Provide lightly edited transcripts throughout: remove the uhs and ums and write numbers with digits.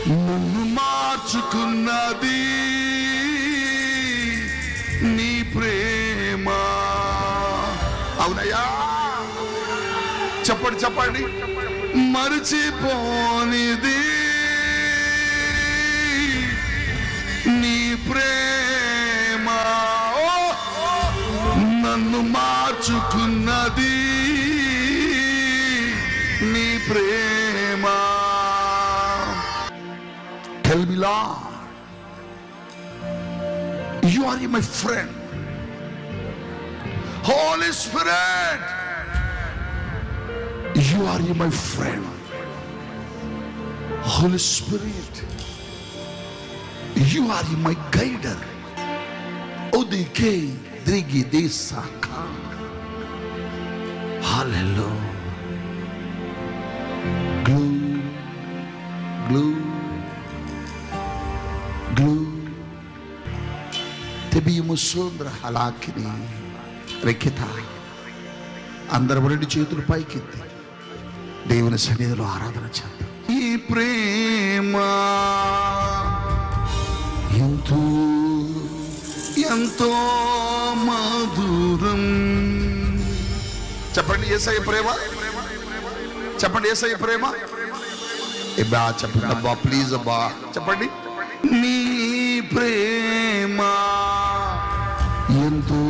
నన్ను మార్చుకున్నది నీ ప్రేమ. అవునయ్యా, చెప్పండి చెప్పండి. మరిచిపోనిది నీ ప్రేమ. నన్ను మార్చుకున్నది నీ ప్రేమ. Tell me, Lord, you are my friend. Holy Spirit, you are my friend. Holy Spirit, you are my guider. Odike drigi desaka. Hallelujah. Glue, glue, glue. Tebimu sondra halakini rekita. అందరూ రెండు చేతులు పైకెత్తి దేవుని సన్నిధిలో ఆరాధన చేద్దాం. ఈ ప్రేమ ఎంతో ఎంతో మధురం. చెప్పండి యేసయ్య ప్రేమ. చెప్పండి యేసయ్య ప్రేమ. అబ్బా చెప్పండి అబ్బా, ప్లీజ్ అబ్బా చెప్పండి. నీ ప్రేమ ఎంతో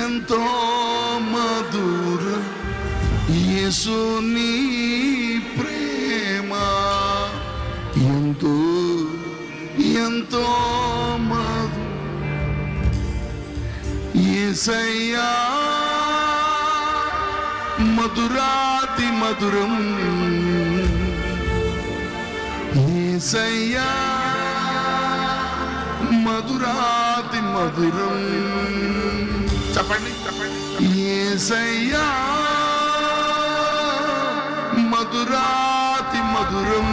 ఎంతో మధురం. యేసు నీ ప్రేమ ఎంతో ఎంతో మధురం. యేసయ్యా మధురాతి మధురం. యేసయ్యా మధురాతి మధురం. చెప్పండి యేసయ్యా మధురాతి మధురం.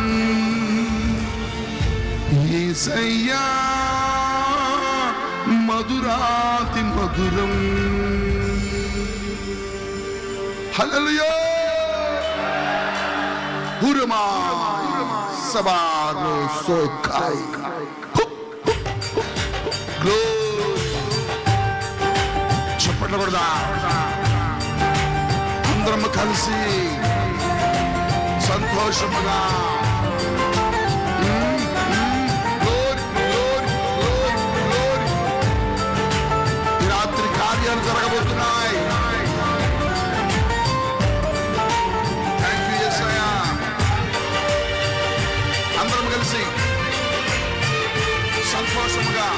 యేసయ్యా మధురాతి మధురం. హల్లెలూయా. హురమా సబారో సోకాయ్. చెప్పండి కూడా అందరం కలిసి సంతోషముగా ఈ రాత్రి కార్యాలు జరగబోతున్నాయి. థ్యాంక్ యూ యేసయ్యా. అందరం కలిసి సంతోషముగా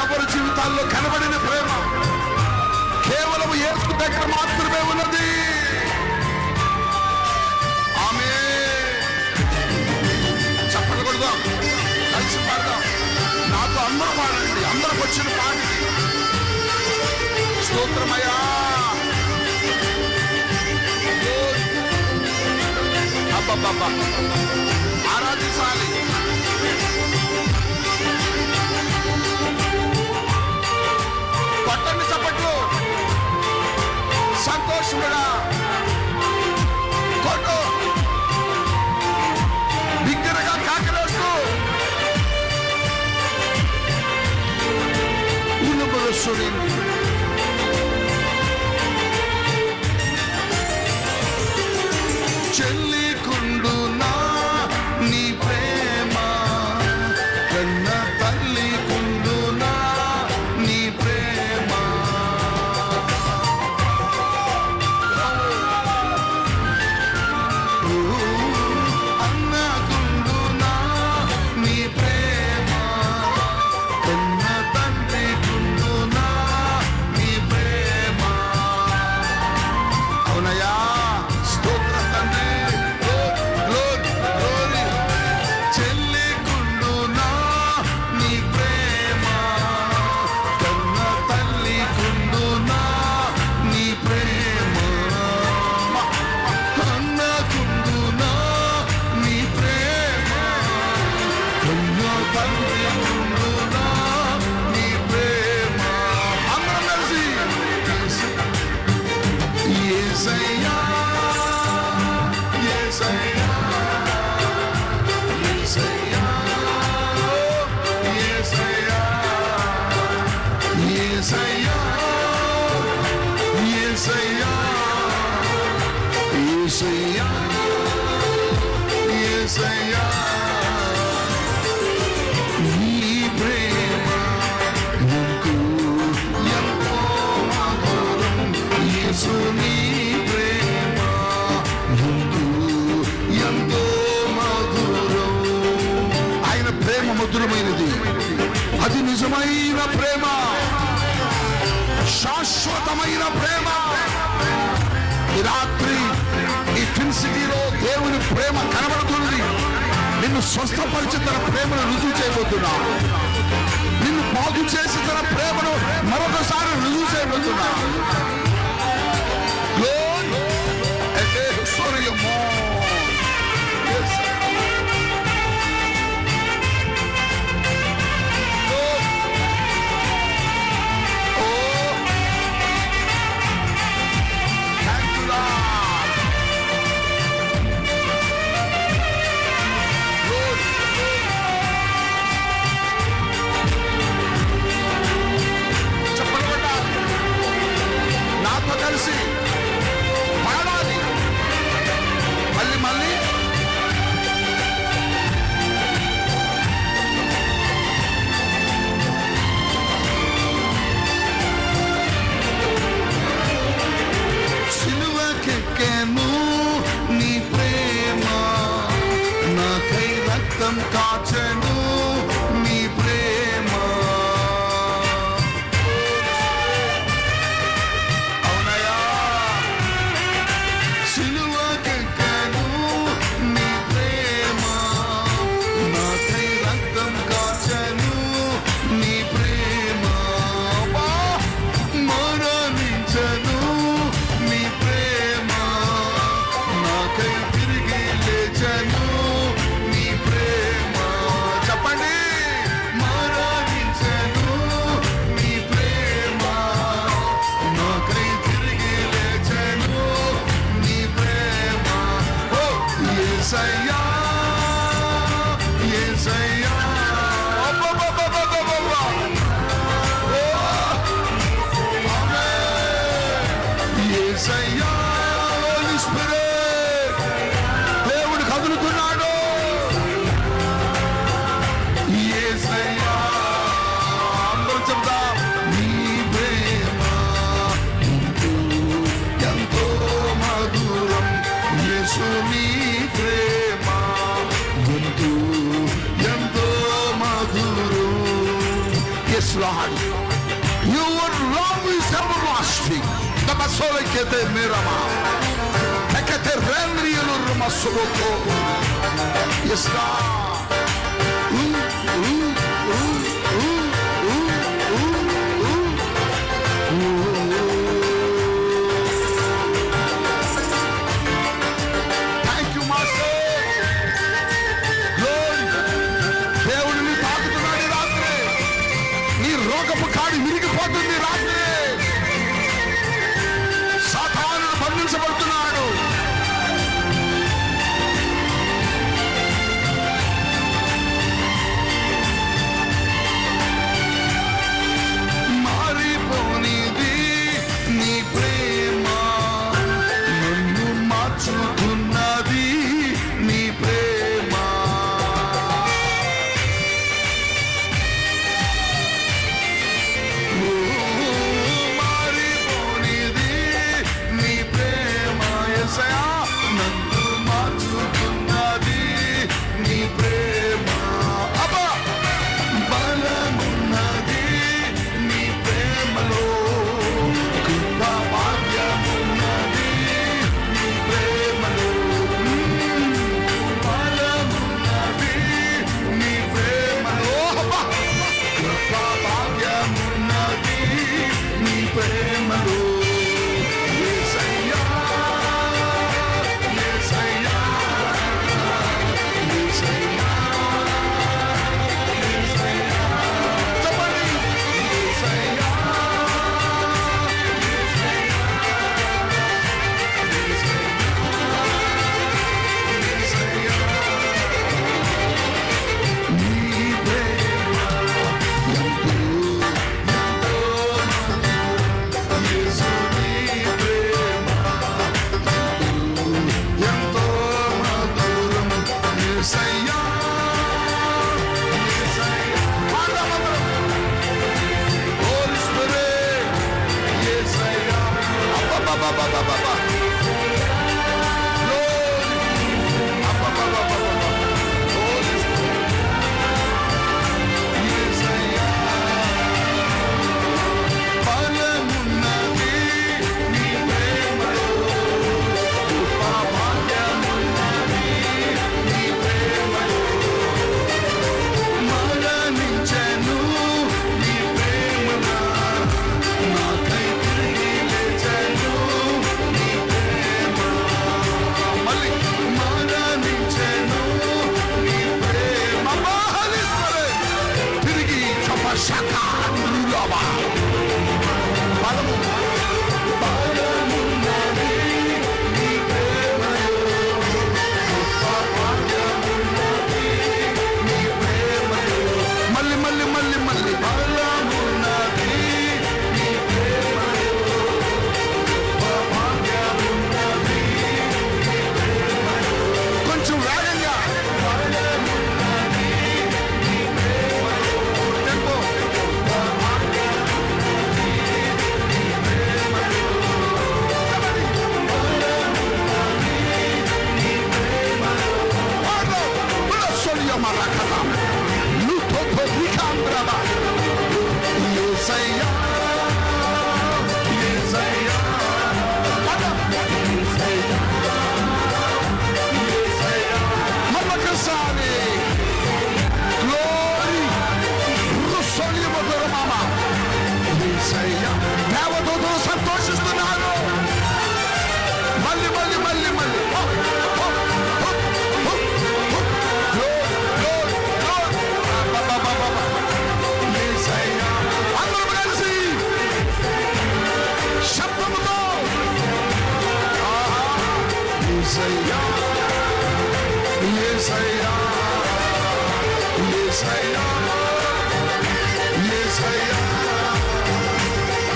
ఎవరి జీవితాల్లో కనబడిన ప్రేమ కేవలం యేసు దగ్గర మాత్రమే ఉన్నది. ఆమేన్. చప్పట్లు కొడదాం, కలిసి పాడదాం. నాతో అందరూ పాడండి, అందరికి వచ్చిన పాడి. స్తోత్రమయ్యా. అబ్బబ్బబ్బా, ఆరాధించాలి. పట్టండి చప్పట్లు. సంతోషముగా కొట్టు, బిగ్గరగా కాకరేస్తూ Surin. చెల్లికుండునా నీ ప్రేమ కన్న తల్లి కుండునా నీ ప్రేమ అన్న కుండునా నీ ప్రేమ కన్న తండ్రి కుండునా నీ ప్రేమ అవునయ్యా మధురమైనది, అది నిజమైన ప్రేమ, శాశ్వతమైన ప్రేమ. ఈ రాత్రి ఈ ట్విన్ సిటీలో దేవుని ప్రేమ కనబడుతున్నది. నిన్ను స్వస్థపరిచి తన ప్రేమను రుజువు చేయబోతున్నా, నిన్ను బాగు చేసి తన ప్రేమను మరొకసారి రుజువు చేయబోతున్నా. కలిసి పాడాలి మళ్ళీ మళ్ళీ. సిలువకెక్కెను నీ ప్రేమ, నాకై రక్తం కాచెను నీ ప్రేమ. దేవుడు కదులుతున్నాడు. అందరూ చెప్తాం, నీ ప్రేమ ఎంతో మధురం, యేసు నీ ప్రేమ ఎంతో మధురం. Yes, Lord, your love is everlasting. The Basole Kete Mirama, Ekete Rendriel Ramasoko. Yes, Lord. Thank you, Master. Lord, దేవుడిని తాకుతున్నాడు రాత్రి. నీ రోగపు కాడి విరిగిపోతుంది రాత్రి. సాతానుడు బంధించబడుతున్నాడు. దేవదూతలు సంతోషిస్తున్నారు. మళ్ళీ మళ్ళీ మళ్ళీ మళ్ళీ అందరూ కలిసి శబ్దముతో యేసయ్యా యేసయ్యా యేసయ్యా యేసయ్యా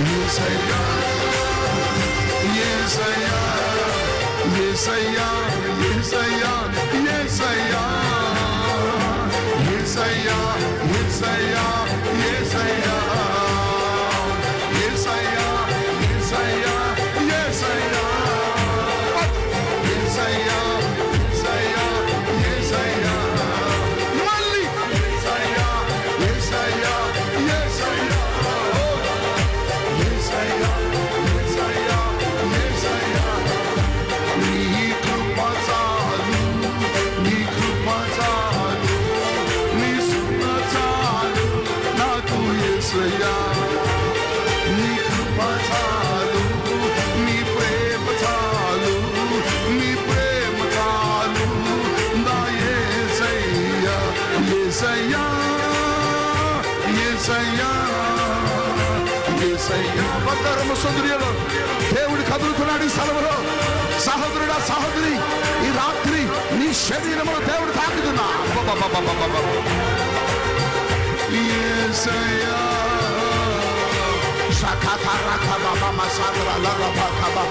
యేసయ్యా యేసయ్యా యేసయ్యా యేసయ్యా యేసయ్యా యేసయ్యా యేసయ్యా యేసయ్యా యేసయ్యా యేసయ్యా యేసయ్యా యేసయ్యా యేసయ్యా యేసయ్యా మళ్ళీ యేసయ్యా యేసయ్యా యేసయ్యా యేసయ్యా యేసయ్యా యేసయ్యా నీ కృప చాలు నీ కృప చాలు నీ సున్న చాలు నాకు యేసయ్యా నీ కృప చాలు నీ ప్రేమ చాలు నీ ప్రేమ చాలు నా యేసయ్యా యేసయ్యా యేసయ్యా యేసయ్యా బంగారము సుందరిలో దేవుడు కదులుతున్నాడు ఈ స్థలంలో. సహోదరుడా సహోదరి, ఈ రాత్రి నీ శరీరములో దేవుడు తాకుతున్నా. యేసయ్యా షాఖాతా రాఖబా మసాదరా లరబాఖబా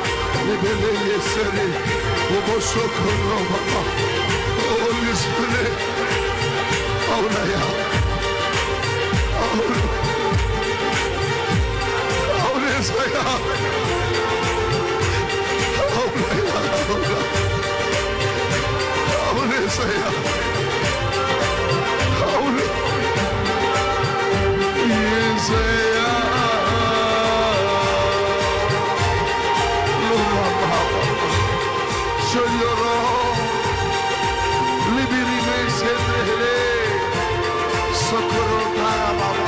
నిబెలే యేసరి ఓబోషోఖరో బాబా హోలీ స్పిరిట్ అవునయ్యా అవును అవును యేసయ్యా అవునయ్యా అవును యేసయ్యా అవును యేసయ్యా Şöylero libiri meşedele socorro para baba.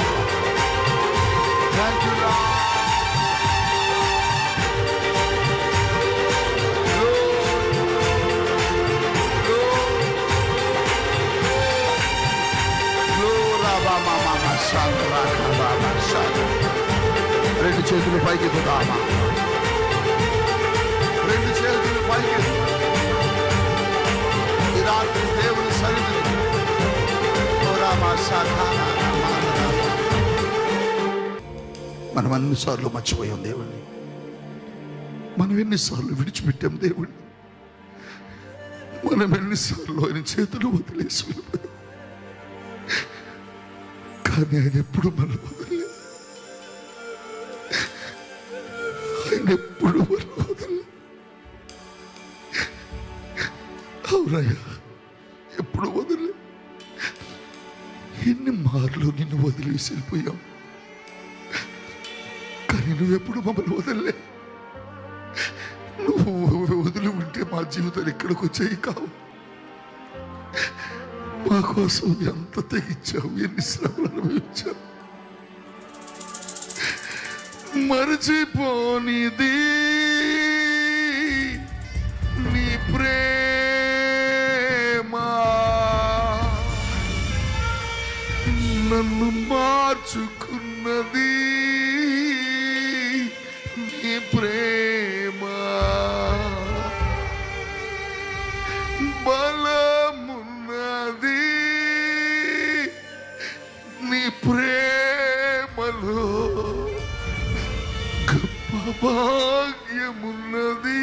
Thank you Lord. రెండు చేతులు పైకి తుదామా, రెండు చేతులు పైకి. ఈ రాత్రి దేవుని సన్నిధిని మనం అన్నిసార్లు మర్చిపోయాం దేవుణ్ణి, మనం ఎన్నిసార్లు విడిచిపెట్టాం దేవుణ్ణి, మనం ఎన్నిసార్లు ఆయన చేతులు వదిలేసి వెళ్ళిపోయాం. కానీ ఆయన ఎప్పుడు మనం వదలలేదు, ఆయన ఎప్పుడు మనం వదలలేదు. అవునయ్యా, ఎప్పుడు వదిలే. ఎన్ని మార్లు నిన్ను వదిలేసి వెళ్ళిపోయాం, కానీ నువ్వెప్పుడు మమ్మల్ని వదలలే. నువ్వు వదిలి ఉంటే మా జీవితాలు ఇక్కడికి వచ్చాయి కావు. మా కోసం ఎంత తెగించావు, ఎన్ని శ్రమలు అనుభవించావు. మరచిపోనిది నీ ప్రేమ, నన్ను మార్చుకున్నది నీ ప్రేమ. బలమున్నది నీ ప్రేమలో, గొప్ప భాగ్యమున్నది